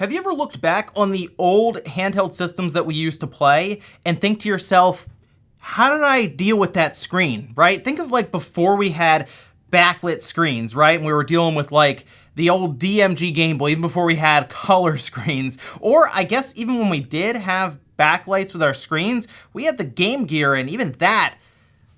Have you ever looked back on the old handheld systems that we used to play and think to yourself, how did I deal with that screen, right? Think of like before we had backlit screens, right? And we were dealing with like the old DMG Game Boy, even before we had color screens. Or I guess even when we did have backlights with our screens, we had the Game Gear, and even that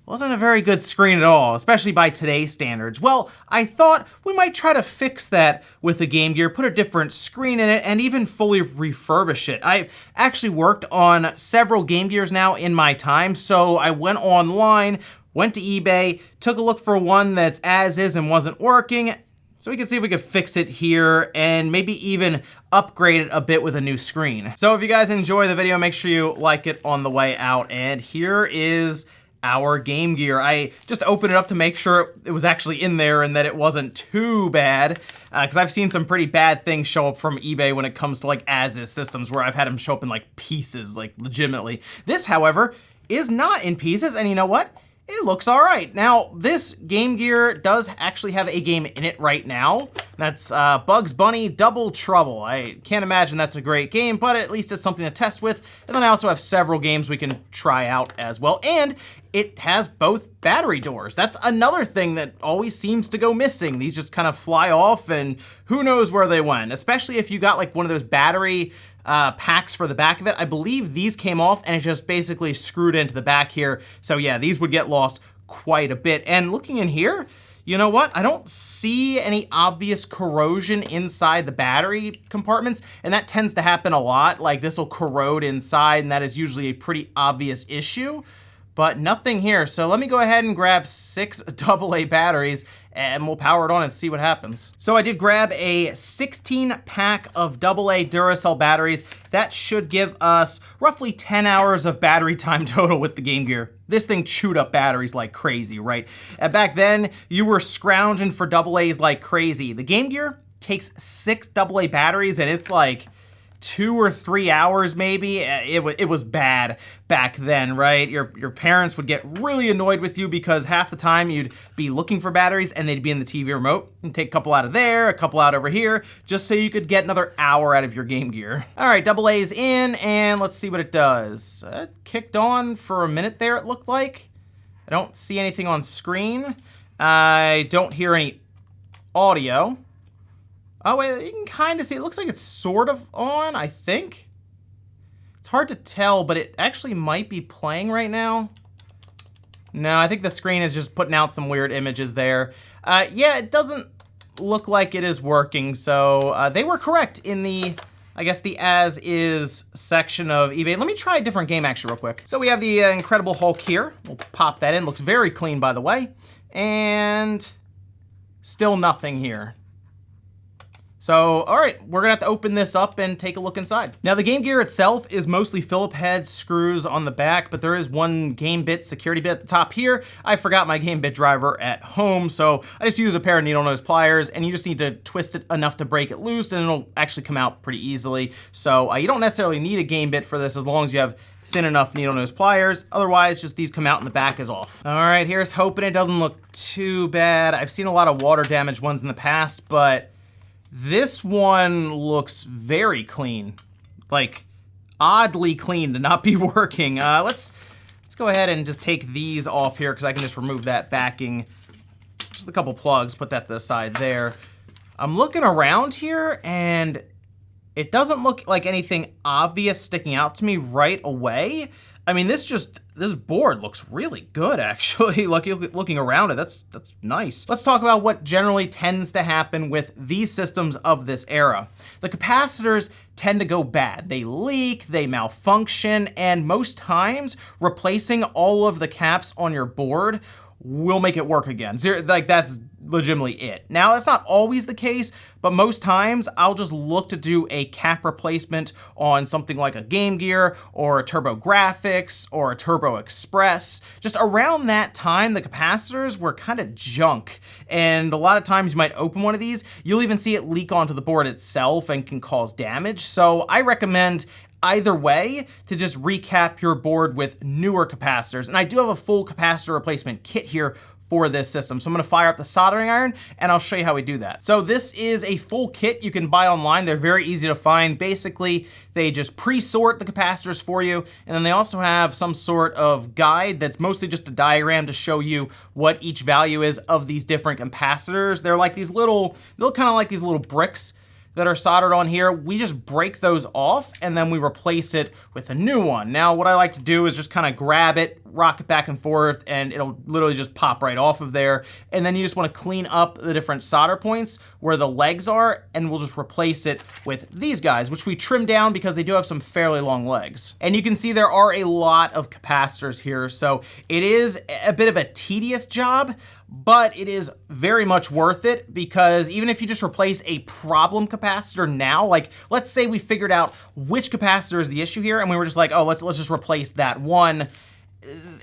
wasn't a very good screen at all, especially by today's standards. Well, I thought we might try to fix that with the Game Gear, put a different screen in it, and even fully refurbish it. I've actually worked on several Game Gears now in my time, so I went online, went to eBay, took a look for one that's as is and wasn't working, so we can see if we could fix it here and maybe even upgrade it a bit with a new screen. So if you guys enjoy the video, make sure you like it on the way out. And here is our Game Gear. I just opened it up to make sure it was actually in there and that it wasn't too bad, because I've seen some pretty bad things show up from eBay when it comes to like as-is systems, where I've had them show up in like pieces, like legitimately. This, however, is not in pieces, and you know what? It looks all right. Now, this Game Gear does actually have a game in it right now. That's Bugs Bunny Double Trouble. I can't imagine that's a great game, but at least it's something to test with. And then I also have several games we can try out as well. And it has both battery doors. That's another thing that always seems to go missing. These just kind of fly off and who knows where they went, especially if you got like one of those battery packs for the back of it. I believe these came off and it just basically screwed into the back here. So yeah, these would get lost quite a bit. And looking in here, you know what? I don't see any obvious corrosion inside the battery compartments, and that tends to happen a lot. Like this will corrode inside, and that is usually a pretty obvious issue, but nothing here. So let me go ahead and grab 6 AA batteries and we'll power it on and see what happens. So I did grab a 16 pack of AA Duracell batteries. That should give us roughly 10 hours of battery time total with the Game Gear. This thing chewed up batteries like crazy, right? And back then, you were scrounging for AA's like crazy. The Game Gear takes 6 AA batteries and it's like 2 or 3 hours maybe. It was bad back then, right? Your parents would get really annoyed with you because half the time you'd be looking for batteries and they'd be in the TV remote and take a couple out of there, a couple out over here, just so you could get another hour out of your Game Gear. All right, AA's in, and let's see what it does. It kicked on for a minute there, it looked like. I don't see anything on screen. I don't hear any audio. Oh wait, you can kind of see, it looks like it's sort of on, I think. It's hard to tell, but it actually might be playing right now. No, I think the screen is just putting out some weird images there. Yeah, it doesn't look like it is working, so they were correct in the, I guess, the as-is section of eBay. Let me try a different game actually real quick. So we have the Incredible Hulk here. We'll pop that in, looks very clean by the way. And still nothing here. So, all right, we're gonna have to open this up and take a look inside. Now, the Game Gear itself is mostly Phillip head screws on the back, but there is one game bit security bit at the top here. I forgot my game bit driver at home, so I just use a pair of needle nose pliers, and you just need to twist it enough to break it loose, and it'll actually come out pretty easily. So you don't necessarily need a game bit for this as long as you have thin enough needle nose pliers. Otherwise, just these come out and the back is off. All right, here's hoping it doesn't look too bad. I've seen a lot of water damaged ones in the past, but this one looks very clean, like oddly clean to not be working. Let's go ahead and just take these off here because I can just remove that backing. Just a couple plugs, put that to the side there. I'm looking around here and it doesn't look like anything obvious sticking out to me right away. I mean, this board looks really good, actually. Looking around it, that's nice. Let's talk about what generally tends to happen with these systems of this era. The capacitors tend to go bad. They leak, they malfunction, and most times, replacing all of the caps on your board will make it work again. Like, that's legitimately it. Now, that's not always the case, but most times I'll just look to do a cap replacement on something like a Game Gear or a TurboGrafx or a Turbo Express. Just around that time, the capacitors were kind of junk, and a lot of times you might open one of these, you'll even see it leak onto the board itself and can cause damage. So I recommend either way to just recap your board with newer capacitors. And I do have a full capacitor replacement kit here for this system. So I'm gonna fire up the soldering iron and I'll show you how we do that. So this is a full kit you can buy online. They're very easy to find. Basically, they just pre-sort the capacitors for you, and then they also have some sort of guide that's mostly just a diagram to show you what each value is of these different capacitors. They're like these little, they look kind of like these little bricks that are soldered on here. We just break those off and then we replace it with a new one. Now, what I like to do is just kind of grab it, rock it back and forth, and it'll literally just pop right off of there. And then you just want to clean up the different solder points where the legs are, and we'll just replace it with these guys, which we trim down because they do have some fairly long legs. And you can see there are a lot of capacitors here, so it is a bit of a tedious job, but it is very much worth it, because even if you just replace a problem capacitor now, like let's say we figured out which capacitor is the issue here and we were just like, oh, let's just replace that one.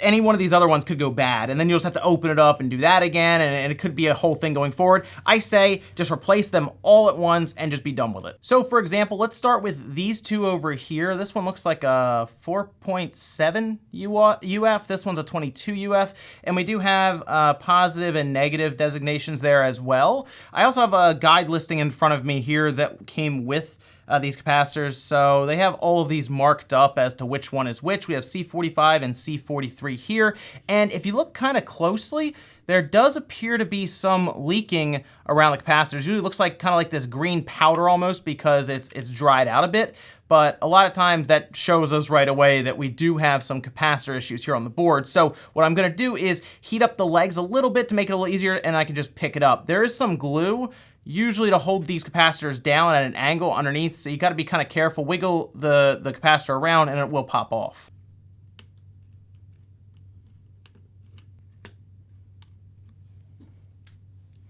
Any one of these other ones could go bad, and then you'll just have to open it up and do that again, and it could be a whole thing going forward. I say just replace them all at once and just be done with it. So for example, let's start with these two over here. This one looks like a 4.7 UF. This one's a 22 UF, and we do have positive and negative designations there as well. I also have a guide listing in front of me here that came with these capacitors, so they have all of these marked up as to which one is which. We have C45 and C43 here, and if you look kind of closely, there does appear to be some leaking around the capacitors. Usually it looks like kind of like this green powder almost, because it's dried out a bit, but a lot of times that shows us right away that we do have some capacitor issues here on the board. So what I'm gonna do is heat up the legs a little bit to make it a little easier, and I can just pick it up. There is some glue usually to hold these capacitors down at an angle underneath, so you gotta be kind of careful. Wiggle the capacitor around and it will pop off.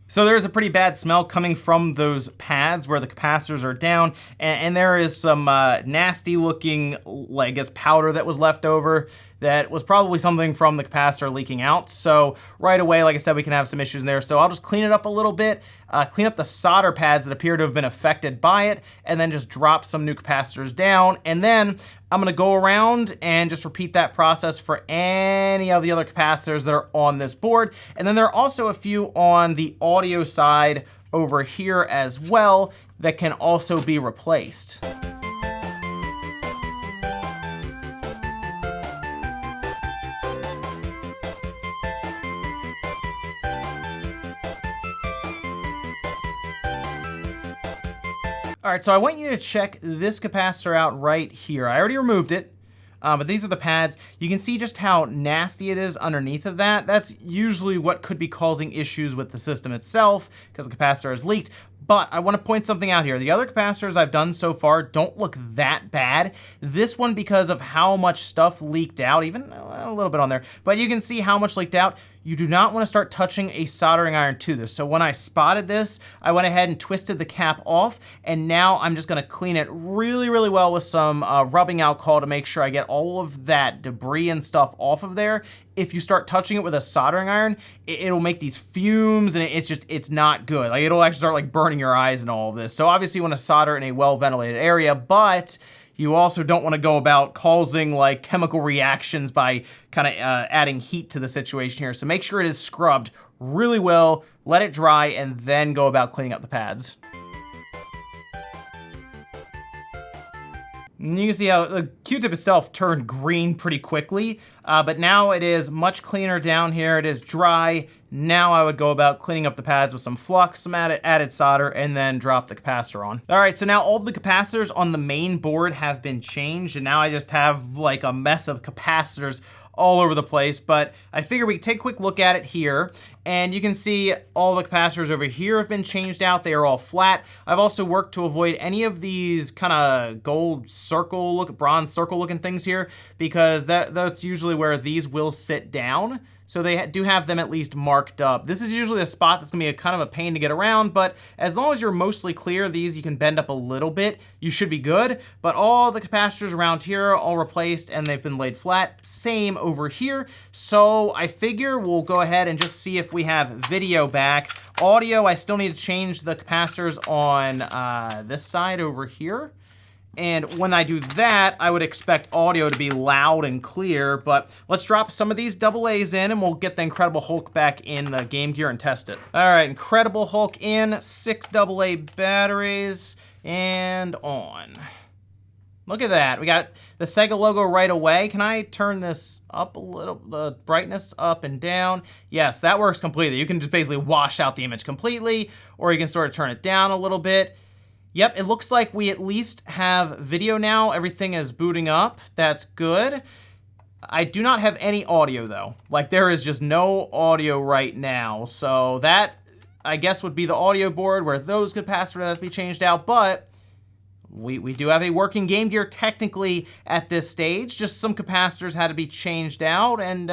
So there is a pretty bad smell coming from those pads where the capacitors are down, and there is some nasty looking, I guess, powder that was left over that was probably something from the capacitor leaking out. So right away, like I said, we can have some issues in there. So I'll just clean it up a little bit, clean up the solder pads that appear to have been affected by it, and then just drop some new capacitors down. And then I'm gonna go around and just repeat that process for any of the other capacitors that are on this board. And then there are also a few on the audio side over here as well that can also be replaced. All right, so I want you to check this capacitor out right here. I already removed it, but these are the pads. You can see just how nasty it is underneath of that. That's usually what could be causing issues with the system itself, because the capacitor has leaked. But I want to point something out here. The other capacitors I've done so far don't look that bad. This one, because of how much stuff leaked out, even a little bit on there, but you can see how much leaked out. You do not want to start touching a soldering iron to this. So when I spotted this, I went ahead and twisted the cap off, and now I'm just gonna clean it really, really well with some rubbing alcohol to make sure I get all of that debris and stuff off of there. If you start touching it with a soldering iron, it'll make these fumes, and it's not good. Like, it'll actually start like burning your eyes and all of this. So obviously you wanna solder in a well-ventilated area, but you also don't want to go about causing like chemical reactions by kind of adding heat to the situation here. So make sure it is scrubbed really well, let it dry, and then go about cleaning up the pads. And you can see how the Q-tip itself turned green pretty quickly, but now it is much cleaner down here. It is dry. Now I would go about cleaning up the pads with some flux, some added solder, and then drop the capacitor on. All right, so now all of the capacitors on the main board have been changed, and now I just have like a mess of capacitors all over the place, but I figure we can take a quick look at it here, and you can see all the capacitors over here have been changed out. They are all flat. I've also worked to avoid any of these kind of gold circle look, bronze circle looking things here, because that's usually where these will sit down. So they do have them at least marked up. This is usually a spot that's gonna be kind of a pain to get around, but as long as you're mostly clear, these you can bend up a little bit, you should be good. But all the capacitors around here are all replaced and they've been laid flat. Same over here. So I figure we'll go ahead and just see if we have video back. Audio, I still need to change the capacitors on this side over here. And when I do that, I would expect audio to be loud and clear, but let's drop some of these AA's in and we'll get the Incredible Hulk back in the Game Gear and test it. All right, Incredible Hulk in, 6 AA batteries, and on. Look at that, we got the SEGA logo right away. Can I turn this up a little, the brightness up and down? Yes, that works completely. You can just basically wash out the image completely, or you can sort of turn it down a little bit. Yep, it looks like we at least have video now. Everything is booting up. That's good. I do not have any audio though. Like there is just no audio right now. So that, I guess, would be the audio board where those capacitors have to be changed out, but we do have a working Game Gear technically at this stage. Just some capacitors had to be changed out, and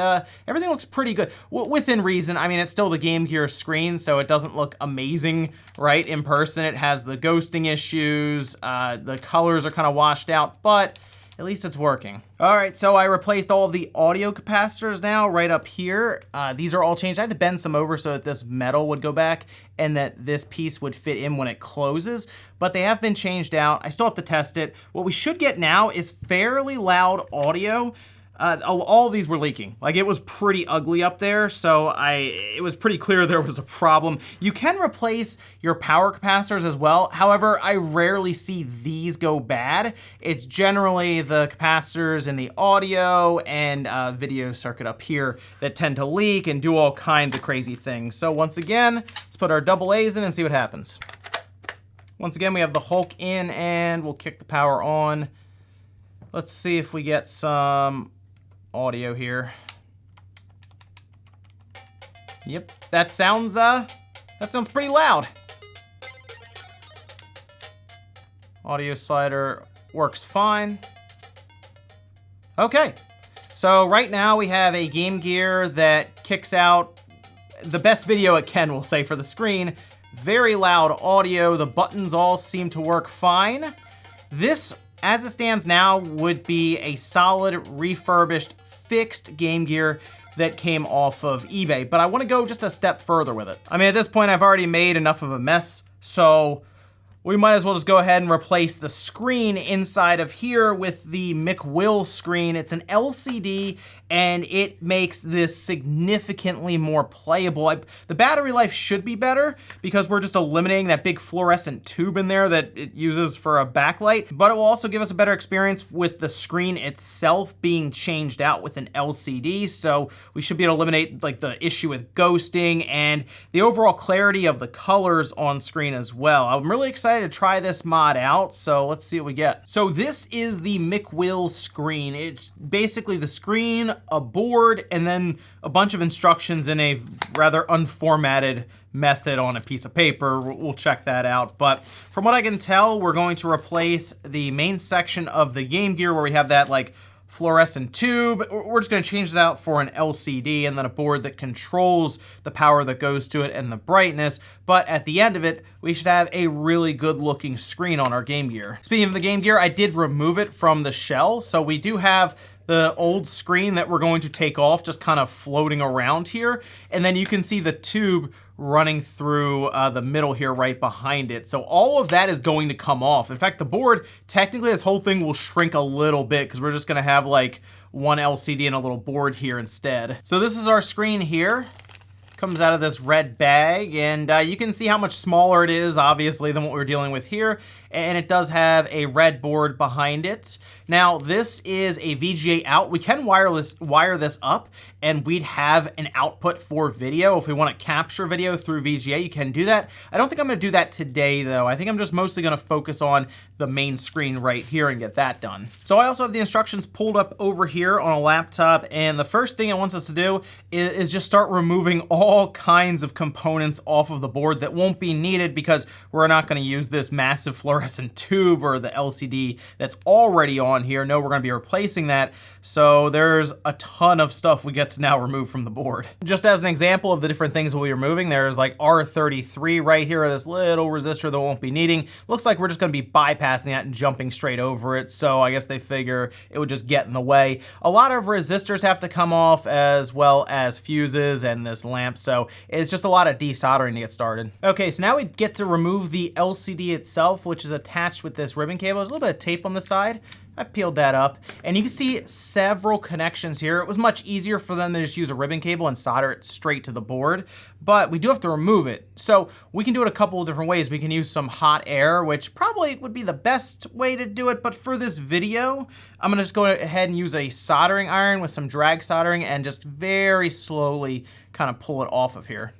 everything looks pretty good. Within reason. I mean, it's still the Game Gear screen, so it doesn't look amazing, right, in person. It has the ghosting issues, the colors are kind of washed out, but at least it's working. All right, so I replaced all of the audio capacitors now right up here. These are all changed. I had to bend some over so that this metal would go back and that this piece would fit in when it closes, but they have been changed out. I still have to test it. What we should get now is fairly loud audio. All of these were leaking. Like it was pretty ugly up there, so it was pretty clear there was a problem. You can replace your power capacitors as well. However, I rarely see these go bad. It's generally the capacitors in the audio and video circuit up here that tend to leak and do all kinds of crazy things. So once again, let's put our AA's in and see what happens. Once again, we have the Hulk in and we'll kick the power on. Let's see if we get some audio here. Yep, that sounds pretty loud. Audio slider works fine. Okay, so right now we have a Game Gear that kicks out the best video it can, we'll say, for the screen. Very loud audio. The buttons all seem to work fine. This, as it stands now, would be a solid refurbished fixed Game Gear that came off of eBay, but I want to go just a step further with it. I mean, at this point, I've already made enough of a mess, so we might as well just go ahead and replace the screen inside of here with the McWill screen. It's an LCD, and it makes this significantly more playable. The battery life should be better because we're just eliminating that big fluorescent tube in there that it uses for a backlight, but it will also give us a better experience with the screen itself being changed out with an LCD, so we should be able to eliminate like the issue with ghosting and the overall clarity of the colors on screen as well. I'm really excited to try this mod out, so let's see what we get. So this is the McWill screen. It's basically the screen, a board, and then a bunch of instructions in a rather unformatted method on a piece of paper. We'll check that out. But from what I can tell, we're going to replace the main section of the Game Gear where we have that like fluorescent tube. We're just going to change it out for an LCD and then a board that controls the power that goes to it and the brightness. But at the end of it, we should have a really good looking screen on our Game Gear. Speaking of the Game Gear, I did remove it from the shell. So we do have the old screen that we're going to take off just kind of floating around here. And then you can see the tube running through the middle here right behind it. So all of that is going to come off. In fact, the board, technically this whole thing will shrink a little bit because we're just gonna have like one LCD and a little board here instead. So this is our screen here. Comes out of this red bag, and you can see how much smaller it is, obviously, than what we're dealing with here. And it does have a red board behind it. Now, this is a VGA out. We can wire this up, and we'd have an output for video. If we want to capture video through VGA, you can do that. I don't think I'm going to do that today, though. I think I'm just mostly going to focus on the main screen right here and get that done. So I also have the instructions pulled up over here on a laptop, and the first thing it wants us to do is just start removing all kinds of components off of the board that won't be needed because we're not going to use this massive fluorescent tube or the LCD that's already on here. No, we're going to be replacing that. So there's a ton of stuff we get to now remove from the board. Just as an example of the different things we'll be removing, there's like R33 right here, this little resistor that won't be needing. Looks like we're just going to be bypassing that and jumping straight over it. So I guess they figure it would just get in the way. A lot of resistors have to come off as well as fuses and this lamp. So it's just a lot of desoldering to get started. Okay, so now we get to remove the LCD itself, which is is attached with this ribbon cable. There's a little bit of tape on the side. I peeled that up, and you can see several connections here. It was much easier for them to just use a ribbon cable and solder it straight to the board, but we do have to remove it. So we can do it a couple of different ways. We can use some hot air, which probably would be the best way to do it, but for this video, I'm gonna just go ahead and use a soldering iron with some drag soldering and just very slowly kind of pull it off of here.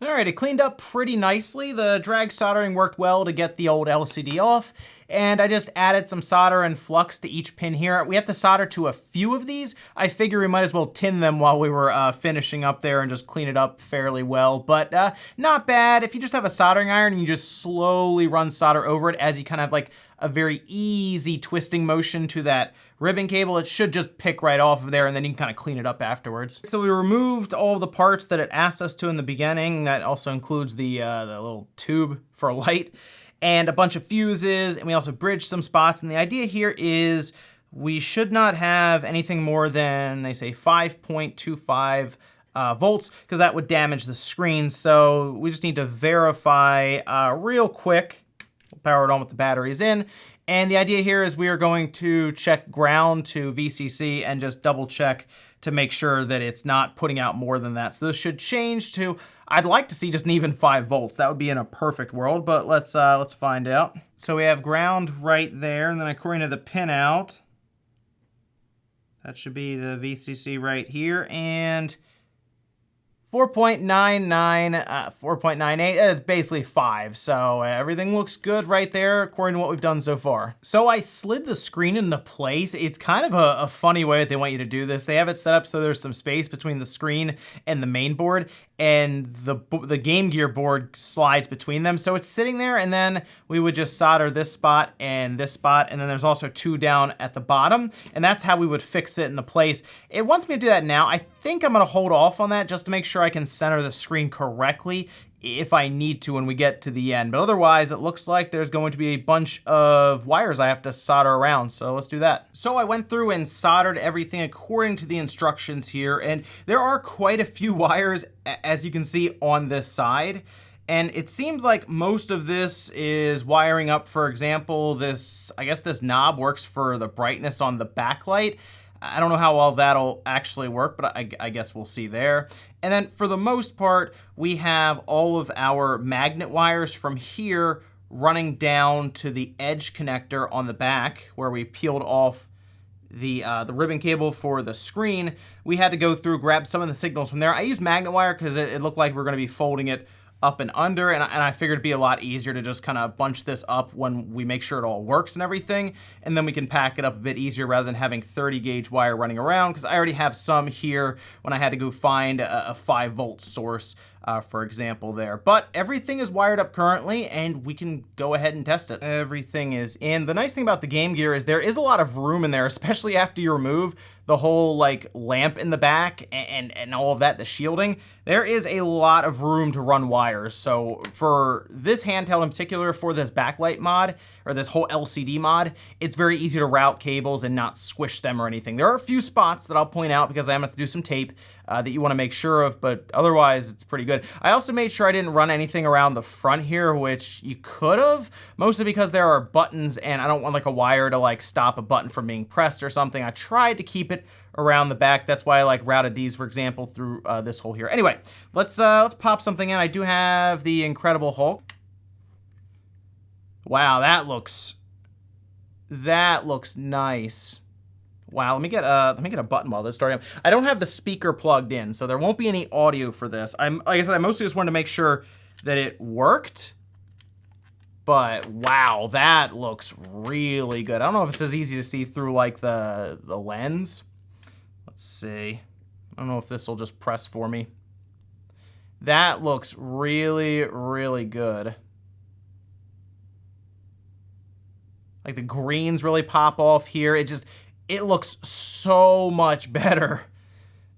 All right, it cleaned up pretty nicely. The drag soldering worked well to get the old LCD off, and I just added some solder and flux to each pin here. We have to solder to a few of these. I figure we might as well tin them while we were finishing up there and just clean it up fairly well, but not bad. If you just have a soldering iron and you just slowly run solder over it as you kind of have like a very easy twisting motion to that ribbon cable, it should just pick right off of there, and then you can kind of clean it up afterwards. So we removed all the parts that it asked us to in the beginning. That also includes the little tube for a light and a bunch of fuses, and we also bridged some spots. And the idea here is we should not have anything more than, they say, 5.25 volts, because that would damage the screen. So we just need to verify real quick. We'll power it on with the batteries in. And the idea here is we are going to check ground to VCC and just double check to make sure that it's not putting out more than that. So this should change to, I'd like to see just an even 5 volts. That would be in a perfect world, but let's find out. So we have ground right there, and then according to the pinout, that should be the VCC right here, and 4.99, 4.98, it's basically 5, so everything looks good right there according to what we've done so far. So I slid the screen into place. It's kind of a funny way that they want you to do this. They have it set up so there's some space between the screen and the main board, and the Game Gear board slides between them. So it's sitting there, and then we would just solder this spot, and then there's also 2 down at the bottom, and that's how we would fix it in the place. It wants me to do that now. I think I'm gonna hold off on that just to make sure I can center the screen correctly if I need to when we get to the end. But otherwise, it looks like there's going to be a bunch of wires I have to solder around, so let's do that. So I went through and soldered everything according to the instructions here, and there are quite a few wires, as you can see on this side. And it seems like most of this is wiring up, for example, this, I guess this knob works for the brightness on the backlight. I don't know how well that'll actually work, but I guess we'll see there. And then for the most part, we have all of our magnet wires from here running down to the edge connector on the back where we peeled off the ribbon cable for the screen. We had to go through, grab some of the signals from there. I used magnet wire because it looked like we were going to be folding it up and under, and I figured it'd be a lot easier to just kind of bunch this up when we make sure it all works and everything, and then we can pack it up a bit easier rather than having 30 gauge wire running around, because I already have some here when I had to go find a 5 volt source, for example there. But everything is wired up currently, and we can go ahead and test it. Everything is in. The nice thing about the Game Gear is there is a lot of room in there, especially after you remove the whole like lamp in the back and all of that, the shielding. There is a lot of room to run wires. So for this handheld in particular, for this backlight mod, or this whole LCD mod, it's very easy to route cables and not squish them or anything. There are a few spots that I'll point out because I am going to have to do some tape that you want to make sure of, but otherwise it's pretty good. I also made sure I didn't run anything around the front here, which you could have, mostly because there are buttons and I don't want like a wire to like stop a button from being pressed or something. I tried to keep it around the back. That's why I like routed these, for example, through this hole here. Anyway, let's pop something in. I do have the Incredible Hulk. Wow, that looks nice. Wow, let me get a button while this is starting up. I don't have the speaker plugged in, so there won't be any audio for this. Like I said, I mostly just wanted to make sure that it worked. But wow, that looks really good. I don't know if it's as easy to see through like the lens. Let's see. I don't know if this will just press for me. That looks really, really good. Like the greens really pop off here. It looks so much better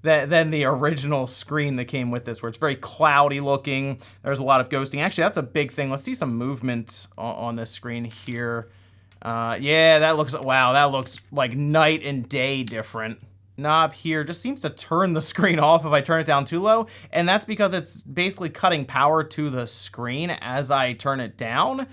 than the original screen that came with this, where it's very cloudy looking. There's a lot of ghosting. Actually, that's a big thing. Let's see some movement on this screen here. Yeah, that looks, wow, that looks like night and day different. Knob here just seems to turn the screen off if I turn it down too low, and that's because it's basically cutting power to the screen as I turn it down.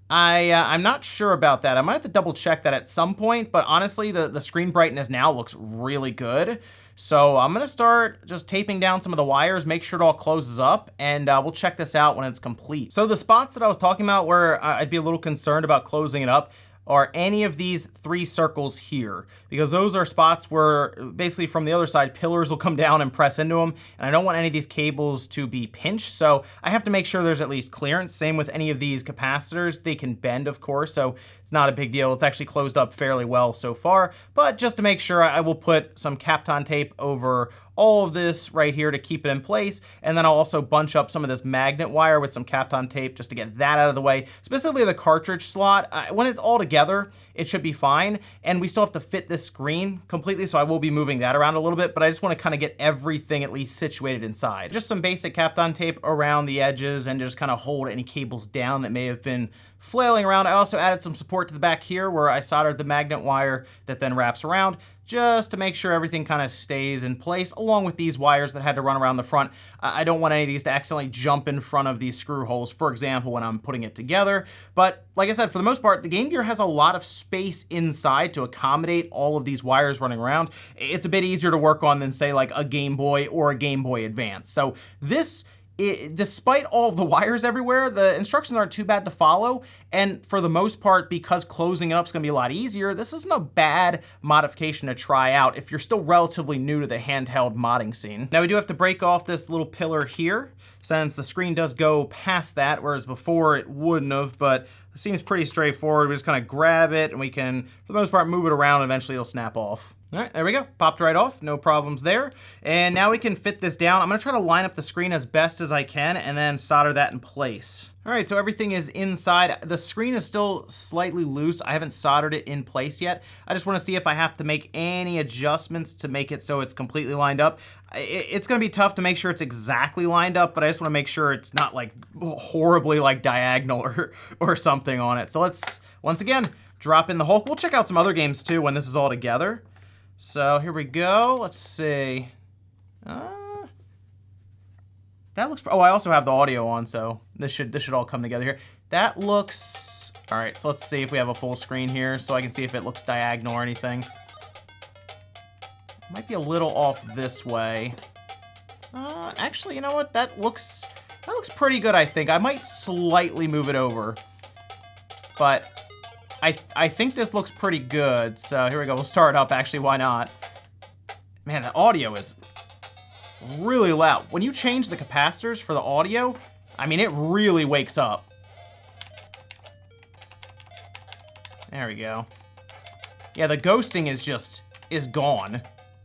I'm not sure about that. I might have to double check that at some point, but honestly, the screen brightness now looks really good. So I'm gonna start just taping down some of the wires, make sure it all closes up, and we'll check this out when it's complete. So the spots that I was talking about where I'd be a little concerned about closing it up are any of these 3 circles here, because those are spots where basically from the other side, pillars will come down and press into them, and I don't want any of these cables to be pinched, so I have to make sure there's at least clearance. Same with any of these capacitors. They can bend, of course, so it's not a big deal. It's actually closed up fairly well so far, but just to make sure, I will put some Kapton tape over all of this right here to keep it in place, and then I'll also bunch up some of this magnet wire with some Kapton tape just to get that out of the way. Specifically the cartridge slot, when it's all together, it should be fine, and we still have to fit this screen completely, so I will be moving that around a little bit, but I just want to kind of get everything at least situated inside. Just some basic Kapton tape around the edges and just kind of hold any cables down that may have been flailing around. I also added some support to the back here where I soldered the magnet wire that then wraps around, just to make sure everything kind of stays in place, along with these wires that had to run around the front. I don't want any of these to accidentally jump in front of these screw holes, for example, when I'm putting it together. But like I said, for the most part, the Game Gear has a lot of space inside to accommodate all of these wires running around. It's a bit easier to work on than, say, like a Game Boy or a Game Boy Advance. So this, despite all of the wires everywhere, the instructions aren't too bad to follow, and for the most part, because closing it up is going to be a lot easier, this isn't a bad modification to try out if you're still relatively new to the handheld modding scene. Now we do have to break off this little pillar here, since the screen does go past that, whereas before it wouldn't have, but it seems pretty straightforward. We just kind of grab it, and we can, for the most part, move it around, and eventually it'll snap off. All right, there we go. Popped right off, no problems there. And now we can fit this down. I'm gonna try to line up the screen as best as I can and then solder that in place. All right, so everything is inside. The screen is still slightly loose. I haven't soldered it in place yet. I just wanna see if I have to make any adjustments to make it so it's completely lined up. It's gonna be tough to make sure it's exactly lined up, but I just wanna make sure it's not like horribly like diagonal or something on it. So let's, once again, drop in the Hulk. We'll check out some other games too when this is all together. So here we go. Let's see. That looks. Oh, I also have the audio on, so this should all come together here. That looks. All right. So let's see if we have a full screen here, so I can see if it looks diagonal or anything. Might be a little off this way. Actually, you know what? That looks pretty good. I think I might slightly move it over, but I think this looks pretty good. So here we go. We'll start up. Actually, why not? Man, the audio is really loud. When you change the capacitors for the audio, I mean, it really wakes up. There we go. Yeah, the ghosting is gone.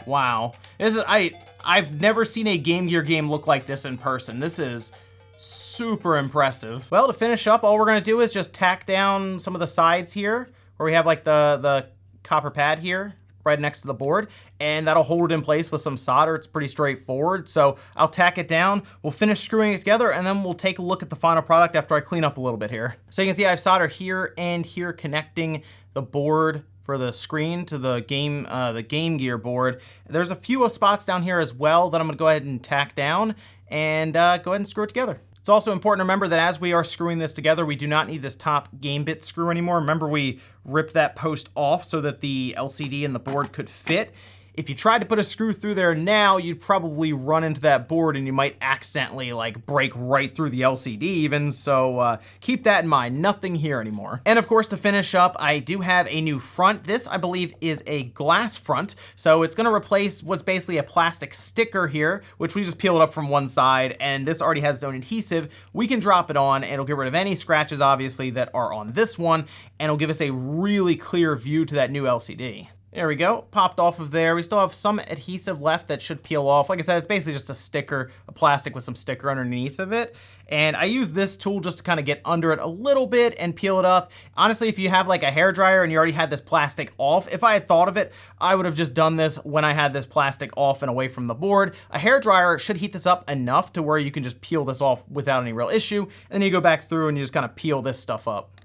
Wow. I've never seen a Game Gear game look like this in person. This is super impressive. Well, to finish up, all we're gonna do is just tack down some of the sides here, where we have like the copper pad here, right next to the board, and that'll hold it in place with some solder. It's pretty straightforward. So I'll tack it down, we'll finish screwing it together, and then we'll take a look at the final product after I clean up a little bit here. So you can see I have solder here and here connecting the board for the screen to the Game Gear board. There's a few spots down here as well that I'm gonna go ahead and tack down and go ahead and screw it together. It's also important to remember that as we are screwing this together, we do not need this top game bit screw anymore. Remember, we ripped that post off so that the LCD and the board could fit. If you tried to put a screw through there now, you'd probably run into that board and you might accidentally like break right through the LCD even, so keep that in mind, nothing here anymore. And of course, to finish up, I do have a new front. This, I believe, is a glass front, so it's gonna replace what's basically a plastic sticker here, which we just peel it up from one side, and this already has its own adhesive. We can drop it on, and it'll get rid of any scratches, obviously, that are on this one, and it'll give us a really clear view to that new LCD. There we go, popped off of there. We still have some adhesive left that should peel off. Like I said, it's basically just a sticker, a plastic with some sticker underneath of it. And I use this tool just to kind of get under it a little bit and peel it up. Honestly, if you have like a hairdryer and you already had this plastic off, if I had thought of it, I would have just done this when I had this plastic off and away from the board. A hairdryer should heat this up enough to where you can just peel this off without any real issue. And then you go back through and you just kind of peel this stuff up.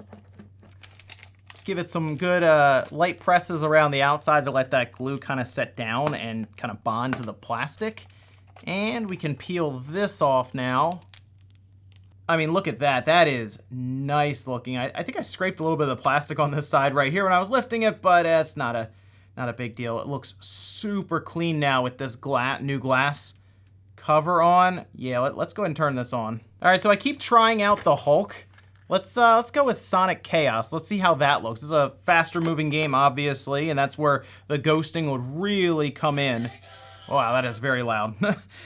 Give it some good light presses around the outside to let that glue kind of set down and kind of bond to the plastic. And we can peel this off now. I mean, look at that. That is nice looking. I think I scraped a little bit of the plastic on this side right here when I was lifting it, but it's not a big deal. It looks super clean now with this new glass cover on. Yeah, let's go ahead and turn this on. All right, so I keep trying out the Hulk. Let's go with Sonic Chaos. Let's see how that looks. This is a faster moving game, obviously, and that's where the ghosting would really come in. Wow, that is very loud.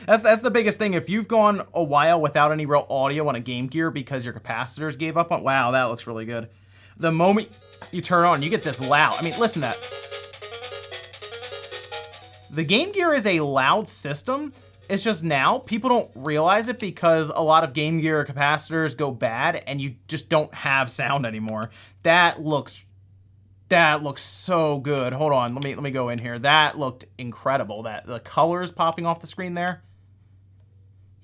That's the biggest thing. If you've gone a while without any real audio on a Game Gear because your capacitors gave up on, wow, that looks really good. The moment you turn on, you get this loud. I mean, listen to that. The Game Gear is a loud system. It's just now people don't realize it because a lot of Game Gear capacitors go bad and you just don't have sound anymore. That looks so good. Hold on, let me go in here. That looked incredible. That the colors popping off the screen there.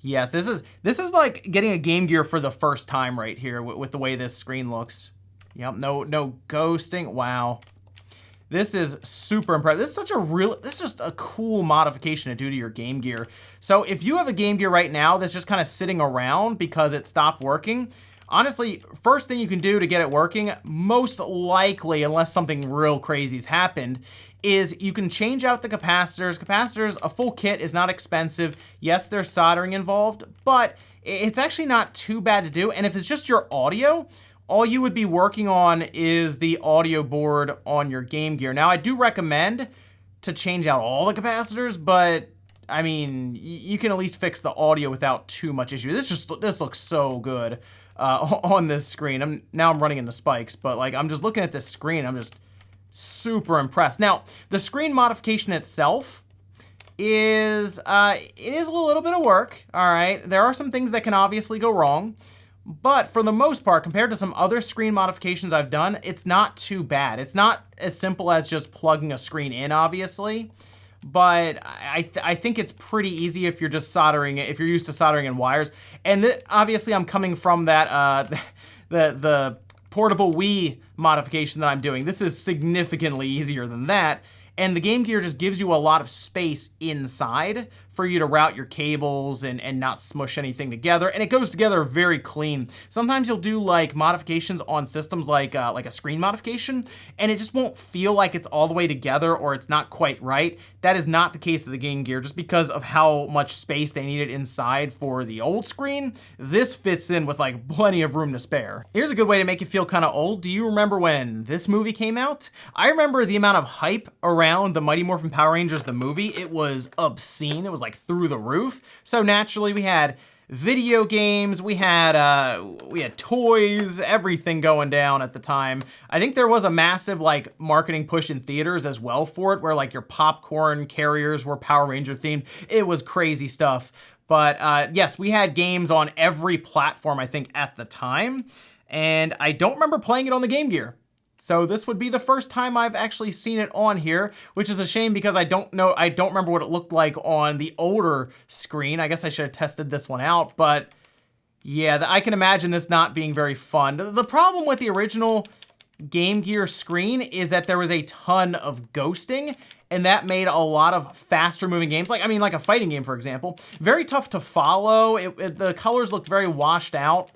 Yes, this is like getting a Game Gear for the first time right here with the way this screen looks. Yep, no ghosting. Wow. This is super impressive. This is just a cool modification to do to your Game Gear. So if you have a Game Gear right now that's just kind of sitting around because it stopped working, honestly, first thing you can do to get it working, most likely, unless something real crazy's happened, is you can change out the capacitors. Capacitors, a full kit is not expensive. Yes, there's soldering involved, but it's actually not too bad to do. And if it's just your audio, all you would be working on is the audio board on your Game Gear. Now, I do recommend to change out all the capacitors, but I mean, you can at least fix the audio without too much issue. This looks so good on this screen. Now I'm running into spikes, but like I'm just looking at this screen, I'm just super impressed. Now, the screen modification itself is it is a little bit of work. All right, there are some things that can obviously go wrong. But for the most part, compared to some other screen modifications I've done, it's not too bad. It's not as simple as just plugging a screen in, obviously. But I think it's pretty easy if you're just soldering it, if you're used to soldering in wires. And obviously I'm coming from that, the portable Wii modification that I'm doing. This is significantly easier than that. And the Game Gear just gives you a lot of space inside for you to route your cables and not smush anything together. And it goes together very clean. Sometimes you'll do like modifications on systems like a screen modification, and it just won't feel like it's all the way together or it's not quite right. That is not the case with the Game Gear, just because of how much space they needed inside for the old screen. This fits in with like plenty of room to spare. Here's a good way to make you feel kind of old. Do you remember when this movie came out? I remember the amount of hype around the Mighty Morphin Power Rangers, the movie. It was obscene. It was like through the roof. So naturally we had video games, we had toys, everything going down at the time. I think there was a massive like marketing push in theaters as well for it, where like your popcorn carriers were Power Ranger themed. It was crazy stuff. But yes, we had games on every platform, I think, at the time. And I don't remember playing it on the Game Gear. So this would be the first time I've actually seen it on here, which is a shame because I don't remember what it looked like on the older screen. I guess I should have tested this one out, but yeah, I can imagine this not being very fun. The problem with the original Game Gear screen is that there was a ton of ghosting, and that made a lot of faster moving games, like a fighting game, for example, very tough to follow. The colors looked very washed out.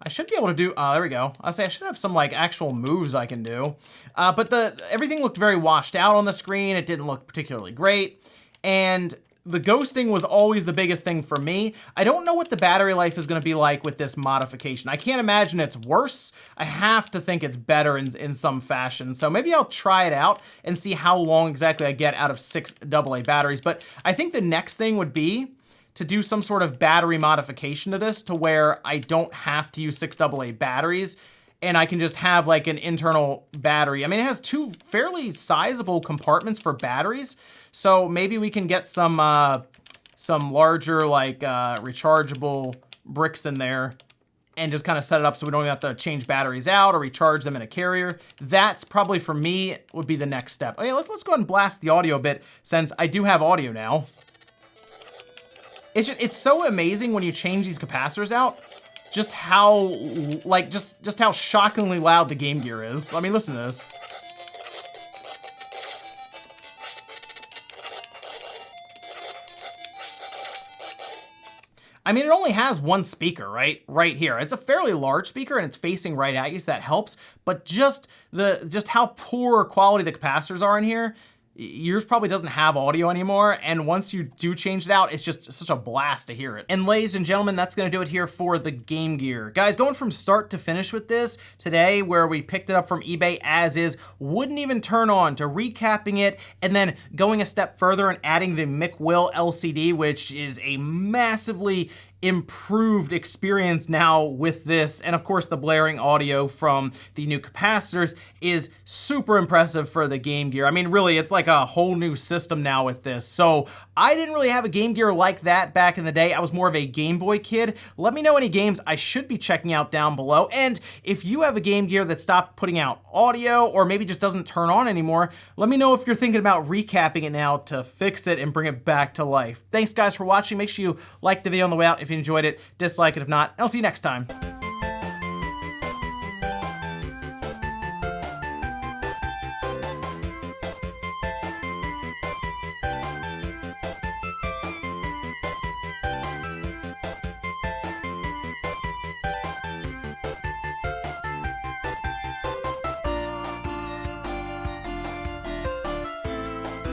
I should be able to do, there we go. I should have some like actual moves I can do. But everything looked very washed out on the screen. It didn't look particularly great. And the ghosting was always the biggest thing for me. I don't know what the battery life is gonna be like with this modification. I can't imagine it's worse. I have to think it's better in some fashion. So maybe I'll try it out and see how long exactly I get out of 6 AA batteries. But I think the next thing would be to do some sort of battery modification to this to where I don't have to use 6 AA batteries and I can just have like an internal battery. I mean, it has two fairly sizable compartments for batteries, so maybe we can get some larger like rechargeable bricks in there and just kind of set it up so we don't even have to change batteries out or recharge them in a carrier. That's probably, for me, would be the next step. Okay, let's go ahead and blast the audio a bit, since I do have audio now. It's so amazing when you change these capacitors out, just how, like, just how shockingly loud the Game Gear is. I mean, listen to this. I mean, it only has one speaker, right? Right here. It's a fairly large speaker and it's facing right at you, so that helps. But just how poor quality the capacitors are in here, yours probably doesn't have audio anymore, and once you do change it out, it's just such a blast to hear it. And ladies and gentlemen, that's gonna do it here for the Game Gear. Guys, going from start to finish with this today, where we picked it up from eBay as is, wouldn't even turn on, to recapping it, and then going a step further and adding the McWill LCD, which is a massively improved experience now with this, and of course the blaring audio from the new capacitors is super impressive for the Game Gear. I mean, really, it's like a whole new system now with this. So I didn't really have a Game Gear like that back in the day. I was more of a Game Boy kid. Let me know any games I should be checking out down below, and if you have a Game Gear that stopped putting out audio or maybe just doesn't turn on anymore, let me know if you're thinking about recapping it now to fix it and bring it back to life. Thanks guys for watching. Make sure you like the video on the way out if you enjoyed it, dislike it if not, and I'll see you next time.